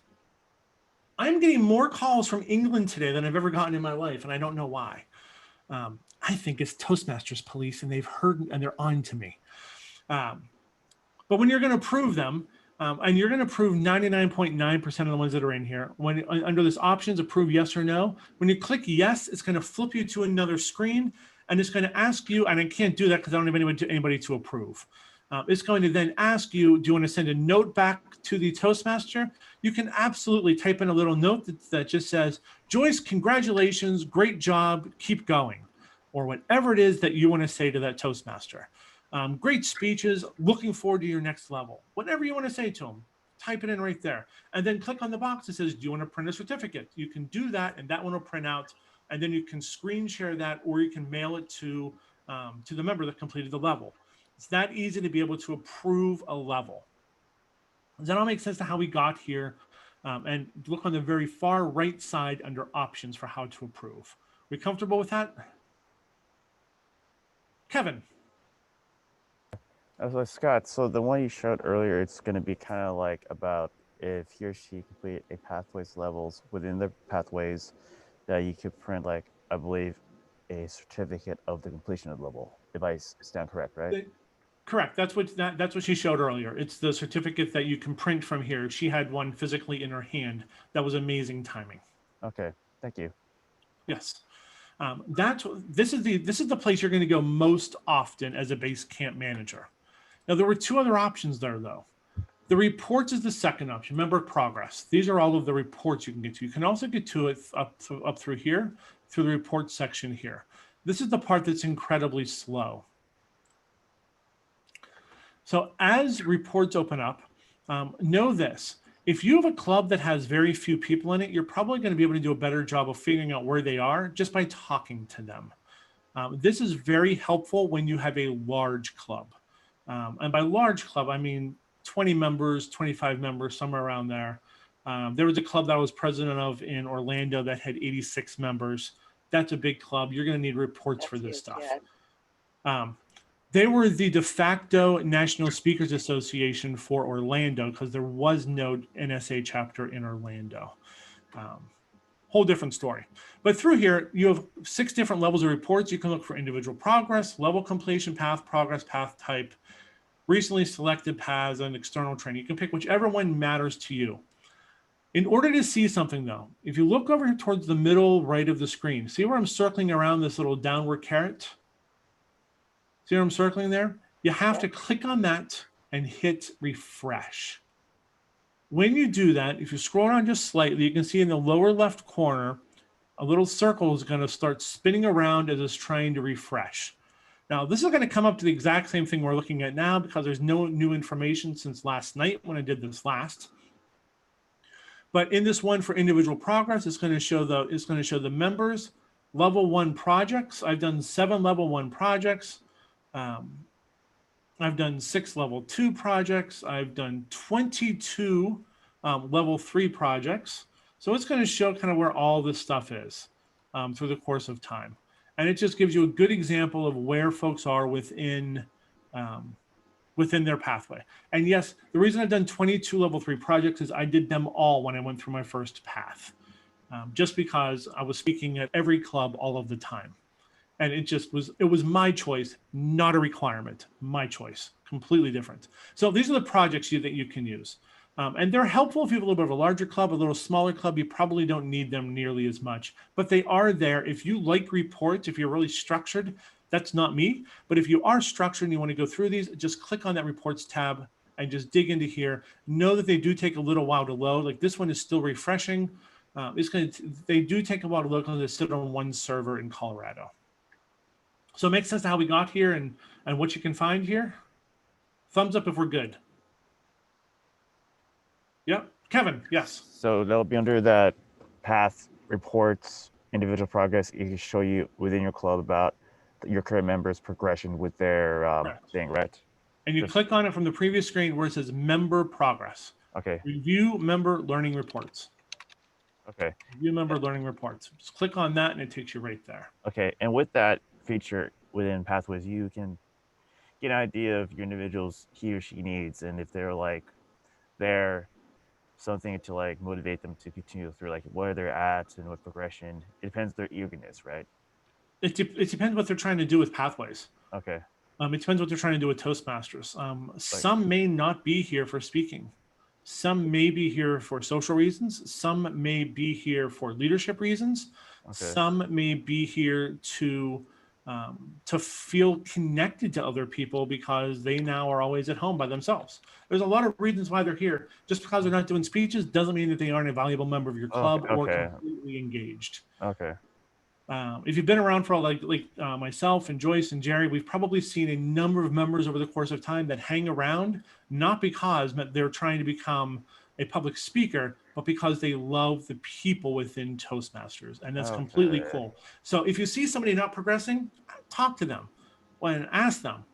I'm getting more calls from England today than I've ever gotten in my life, and I don't know why. I think it's Toastmasters police, and they've heard and they're on to me. But when you're going to approve them, and you're going to approve 99.9% of the ones that are in here, when under this options, approve yes or no, when you click yes, it's going to flip you to another screen, and it's going to ask you, and I can't do that because I don't have anybody to approve. It's going to then ask you, do you want to send a note back to the Toastmaster? You can absolutely type in a little note that just says, Joyce, congratulations, great job, keep going. Or whatever it is that you want to say to that Toastmaster. Great speeches, looking forward to your next level. Whatever you want to say to them, type it in right there. And then click on the box that says, do you want to print a certificate? You can do that, and that one will print out. And then you can screen share that, or you can mail it to the member that completed the level. It's that easy to be able to approve a level. Does that all make sense to how we got here? And look on the very far right side under options for how to approve. Are we comfortable with that? Kevin. Scott, so the one you showed earlier, it's going to be kind of like about if he or she complete a pathways levels within the pathways that you could print, like, I believe, a certificate of the completion of the level, if I stand correct, right? Correct. That's what she showed earlier. It's the certificate that you can print from here. She had one physically in her hand. That was amazing timing. Okay, thank you. Yes. This is the place you're going to go most often as a Basecamp manager. Now, there were two other options there, though. The reports is the second option. Remember progress. These are all of the reports you can get to. You can also get to it up through here, through the report section here. This is the part that's incredibly slow. So as reports open up, know this. If you have a club that has very few people in it, you're probably going to be able to do a better job of figuring out where they are just by talking to them. This is very helpful when you have a large club. And by large club, I mean 20 members, 25 members, somewhere around there. There was a club that I was president of in Orlando that had 86 members. That's a big club. You're going to need reports for this stuff. They were the de facto National Speakers Association for Orlando because there was no NSA chapter in Orlando. Whole different story. But through here, you have 6 different levels of reports. You can look for individual progress, level completion, path progress, path type, recently selected paths, and external training. You can pick whichever one matters to you. In order to see something, though, if you look over towards the middle right of the screen, see where I'm circling around this little downward caret? See where I'm circling there? You have to click on that and hit refresh. When you do that, if you scroll down just slightly, you can see in the lower left corner, a little circle is going to start spinning around as it's trying to refresh. Now, this is going to come up to the exact same thing we're looking at now because there's no new information since last night when I did this last. But in this one for individual progress, it's going to show the members, level 1 projects. I've done 7 level 1 projects. I've done 6 level 2 projects. I've done 22 level 3 projects. So it's going to show kind of where all this stuff is through the course of time. And it just gives you a good example of where folks are within their pathway. And yes, the reason I've done 22 level 3 projects is I did them all when I went through my first path, just because I was speaking at every club all of the time. And it was my choice, not a requirement, my choice, completely different. So these are the projects that you can use. And they're helpful if you have a little bit of a larger club, a little smaller club, you probably don't need them nearly as much, but they are there. If you like reports, if you're really structured, that's not me, but if you are structured and you want to go through these, just click on that reports tab and just dig into here. Know that they do take a little while to load. Like this one is still refreshing. They do take a while to load because they sit on one server in Colorado. So it makes sense to how we got here and what you can find here. Thumbs up if we're good. Yep. Kevin, yes. So that'll be under that path reports, individual progress. It can show you within your club about your current members' progression with their Correct. thing, right? And you Just- click on it from the previous screen where it says member progress. Okay. Review member learning reports. Okay. Review member learning reports. Just click on that and it takes you right there. Okay. And with that feature within Pathways, you can get an idea of your individual's he or she needs, and if they're like they're something to like motivate them to continue through, like where they're at and what progression. It depends their eagerness, right? It depends what they're trying to do with Pathways. Okay. It depends what they're trying to do with Toastmasters. Some may not be here for speaking. Some may be here for social reasons. Some may be here for leadership reasons. Okay. Some may be here to feel connected to other people because they now are always at home by themselves. There's a lot of reasons why they're here. Just because they're not doing speeches doesn't mean that they aren't a valuable member of your club or completely engaged. Okay. If you've been around for like myself and Joyce and Jerry, we've probably seen a number of members over the course of time that hang around, not because they're trying to become a public speaker, but because they love the people within Toastmasters. And that's completely cool. So if you see somebody not progressing, talk to them and ask them.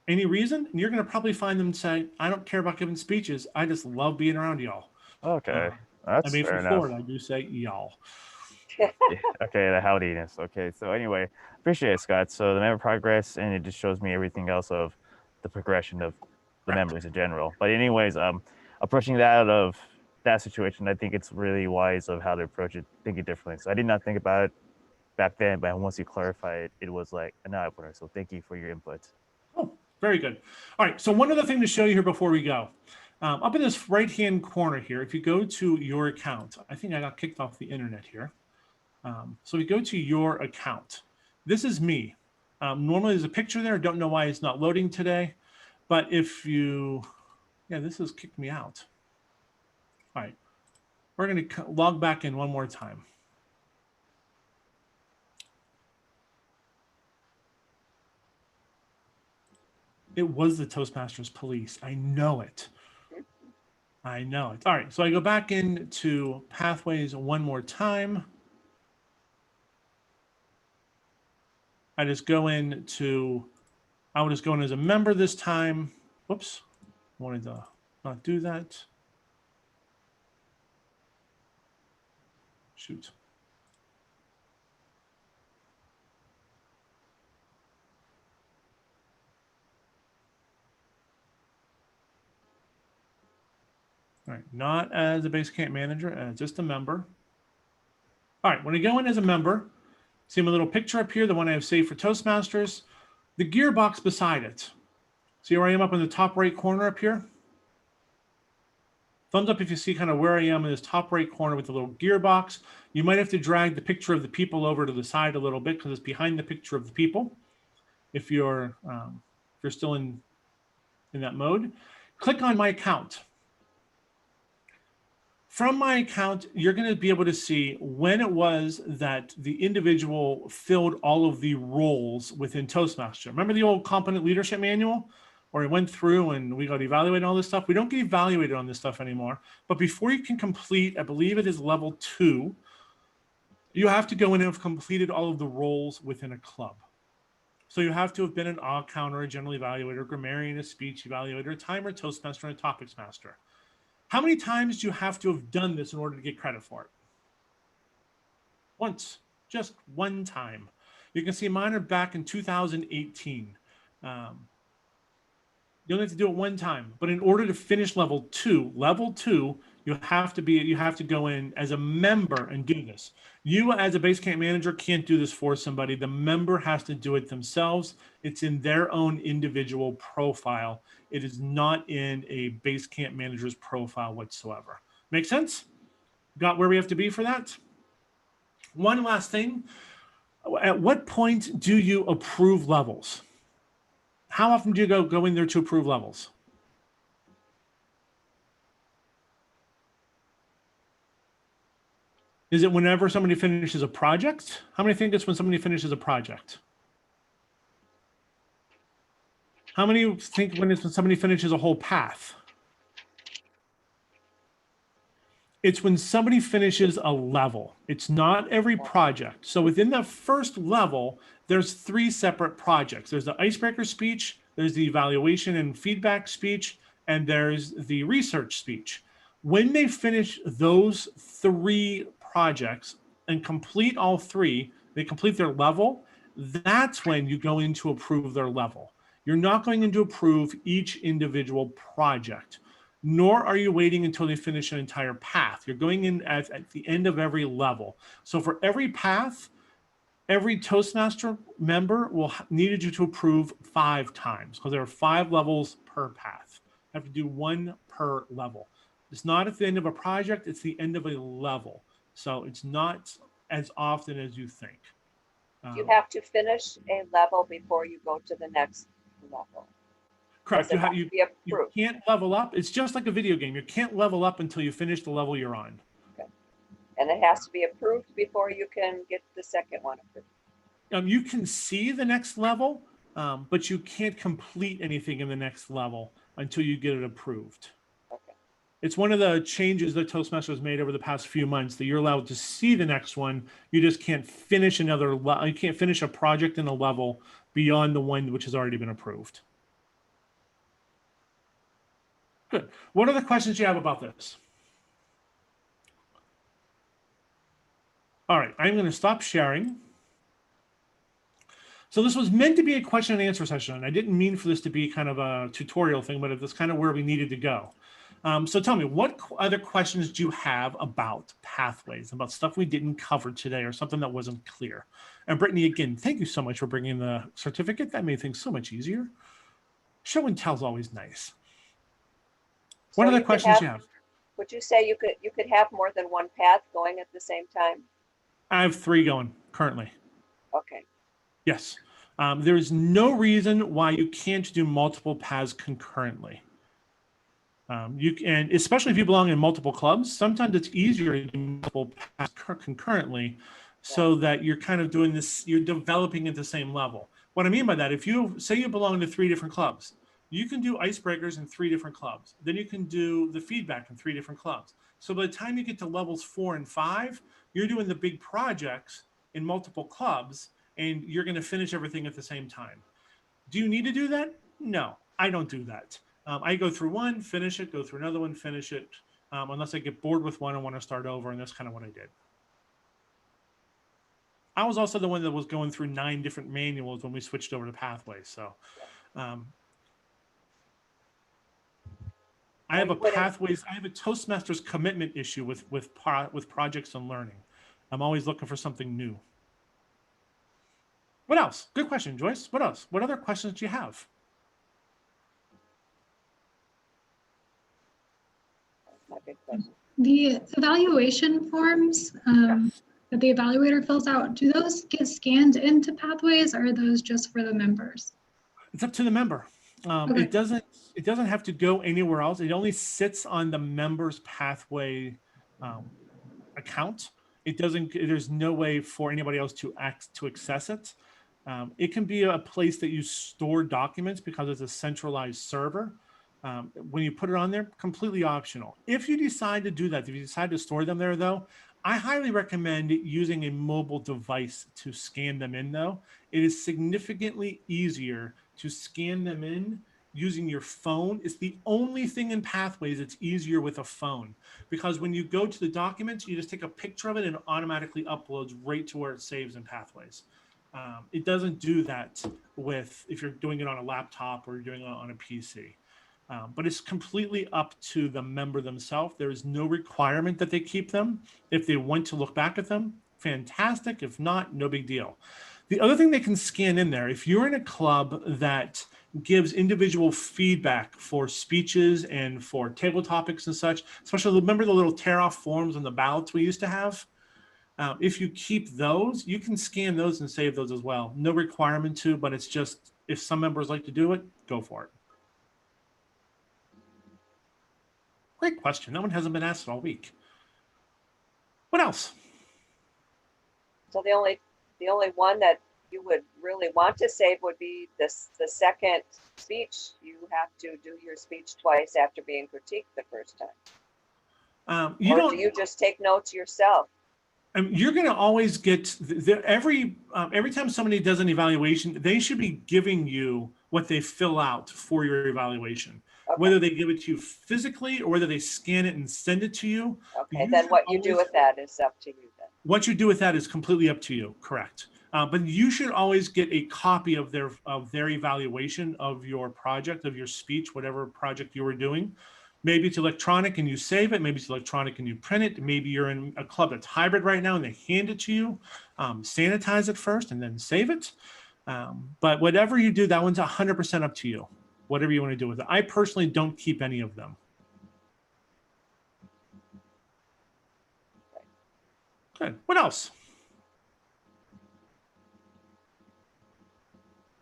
Any reason? And you're going to probably find them say, I don't care about giving speeches. I just love being around y'all. Okay. That's fair from enough. Florida, I do say y'all. Okay, the howdiness. Okay, so anyway, appreciate it, Scott. So the member progress, and it just shows me everything else of the progression of the members in general. But anyways, approaching that out of that situation, I think it's really wise of how to approach it, thinking differently. So I did not think about it back then, but once you clarify it, it was like an eye-opener. So thank you for your input. Oh, very good. All right, so one other thing to show you here before we go. Up in this right-hand corner here, if you go to your account, I think I got kicked off the internet here. So we go to your account. This is me. Normally there's a picture there. Don't know why it's not loading today. But if you, yeah, this has kicked me out. All right. We're going to log back in one more time. It was the Toastmasters police. I know it. I know it. All right. So I go back into Pathways one more time. I just go into, I will just go in as a member this time. Whoops, wanted to not do that. Shoot. All right, not as a Basecamp manager, as just a member. All right, when I go in as a member, see my little picture up here, the one I have saved for Toastmasters, the gearbox beside it. See where I am up in the top right corner up here? Thumbs up if you see kind of where I am in this top right corner with the little gearbox. You might have to drag the picture of the people over to the side a little bit because it's behind the picture of the people. If you're still in that mode, click on my account. From my account, you're going to be able to see when it was that the individual filled all of the roles within Toastmaster. Remember the old competent leadership manual where we went through and we got evaluated on all this stuff? We don't get evaluated on this stuff anymore. But before you can complete, I believe it is level 2, you have to go in and have completed all of the roles within a club. So you have to have been an OG counter, a general evaluator, a grammarian, a speech evaluator, a timer, Toastmaster, and a topics master. How many times do you have to have done this in order to get credit for it? Once, just one time. You can see mine are back in 2018. You only have to do it one time, but in order to finish level 2, you have to go in as a member and do this. You as a Basecamp manager can't do this for somebody. The member has to do it themselves. It's in their own individual profile. It is not in a Basecamp manager's profile whatsoever. Make sense? Got where we have to be for that? One last thing. At what point do you approve levels? How often do you go in there to approve levels? Is it whenever somebody finishes a project? How many think it's when somebody finishes a project? How many think when it's when somebody finishes a whole path? It's when somebody finishes a level. It's not every project. So within the first level, there's 3 separate projects. There's the icebreaker speech, there's the evaluation and feedback speech, and there's the research speech. When they finish those 3 projects and complete all 3, they complete their level, that's when you go in to approve their level. You're not going in to approve each individual project, nor are you waiting until they finish an entire path. You're going in at the end of every level. So for every path, every Toastmaster member will needed you to approve 5 times, because there are 5 levels per path. You have to do 1 per level. It's not at the end of a project, it's the end of a level. So it's not as often as you think. You have to finish a level before you go to the next level. Correct. Does it have to be You approved? can't level up. It's just like a video game. You can't level up until you finish the level you're on. Okay. And it has to be approved before you can get the second one approved. You can see the next level, but you can't complete anything in the next level until you get it approved. Okay. It's one of the changes that Toastmasters made over the past few months, that you're allowed to see the next one. You just can't finish you can't finish a project in a level beyond the one which has already been approved. Good. What other questions do you have about this? All right, I'm going to stop sharing. So this was meant to be a question and answer session. I didn't mean for this to be kind of a tutorial thing, but it's kind of where we needed to go. So tell me, what other questions do you have about pathways, about stuff we didn't cover today or something that wasn't clear? And Brittany, again, thank you so much for bringing the certificate. That made things so much easier. Show and tell is always nice. What So other questions do you have? Would you say you could have more than one path going at the same time? I have 3 going currently. Okay. Yes. There's no reason why you can't do multiple paths concurrently. You can, especially if you belong in multiple clubs, sometimes it's easier to do multiple paths concurrently, so that you're kind of doing this, you're developing at the same level. What I mean by that, if you say you belong to 3 different clubs, you can do icebreakers in 3 different clubs. Then you can do the feedback in 3 different clubs. So by the time you get to levels 4 and 5, you're doing the big projects in multiple clubs, and you're going to finish everything at the same time. Do you need to do that? No, I don't do that. I go through one, finish it, go through another one, finish it, unless I get bored with one and want to start over, and that's kind of what I did. I was also the one that was going through 9 different manuals when we switched over to Pathways. So I have a Pathways, I have a Toastmasters commitment issue with projects and learning. I'm always looking for something new. What else? Good question, Joyce. What else? What other questions do you have? My big question. The evaluation forms that the evaluator fills out, do those get scanned into Pathways, or are those just for the members? It's up to the member. Okay. It doesn't have to go anywhere else. It only sits on the member's Pathway account. It doesn't. There's no way for anybody else to access it. It can be a place that you store documents because it's a centralized server. When you put it on there, completely optional. If you decide to do that, if you decide to store them there, though, I highly recommend using a mobile device to scan them in, though. It is significantly easier to scan them in using your phone. It's the only thing in Pathways that's easier with a phone, because when you go to the documents, you just take a picture of it and it automatically uploads right to where it saves in Pathways. It doesn't do that if you're doing it on a laptop or you're doing it on a PC. But it's completely up to the member themselves. There is no requirement that they keep them. If they want to look back at them, fantastic. If not, no big deal. The other thing they can scan in there, if you're in a club that gives individual feedback for speeches and for table topics and such, especially remember the little tear-off forms on the ballots we used to have? If you keep those, you can scan those and save those as well. No requirement to, but it's just, if some members like to do it, go for it. Great question. That one hasn't been asked all week. What else? So the only one that you would really want to save would be the second speech. You have to do your speech twice after being critiqued the first time. You Or don't. do you just take notes yourself? You're going to always get every time somebody does an evaluation, they should be giving you what they fill out for your evaluation. Okay. Whether they give it to you physically or whether they scan it and send it to you. Okay, then what you do with that is up to you then. What you do with that is completely up to you, correct? But you should always get a copy of their evaluation of your project, of your speech, whatever project you were doing. Maybe it's electronic and you save it. Maybe it's electronic and you print it. Maybe you're in a club that's hybrid right now and they hand it to you. Sanitize it first and then save it. But whatever you do, that one's 100% up to you. Whatever you want to do with it. I personally don't keep any of them. Good. What else?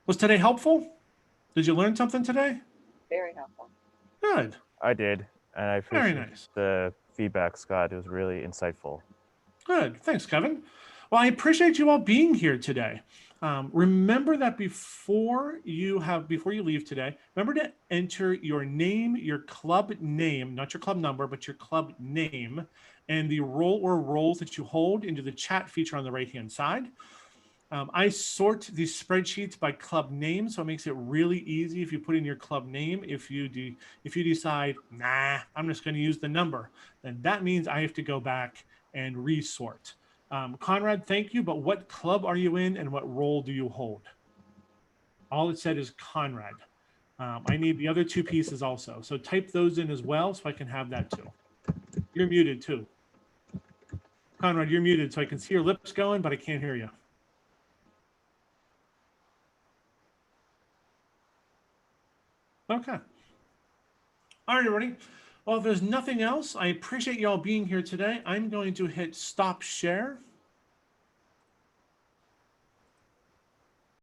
Was today helpful? Did you learn something today? Very helpful. Good. I did, and I Very appreciate nice. the feedback, Scott. It was really insightful. Good. Thanks, Kevin. Well, I appreciate you all being here today. Remember that before you leave today, remember to enter your name, your club name, not your club number, but your club name, and the role or roles that you hold into the chat feature on the right-hand side. I sort these spreadsheets by club name, so it makes it really easy if you put in your club name. If you decide, nah, I'm just going to use the number, then that means I have to go back and resort. Conrad, thank you, but what club are you in and what role do you hold? All it said is Conrad. I need the other two pieces also. So type those in as well so I can have that too. You're muted too. Conrad, you're muted so I can see your lips going, but I can't hear you. Okay. All right, everybody. Well, if there's nothing else, I appreciate you all being here today. I'm going to hit stop share.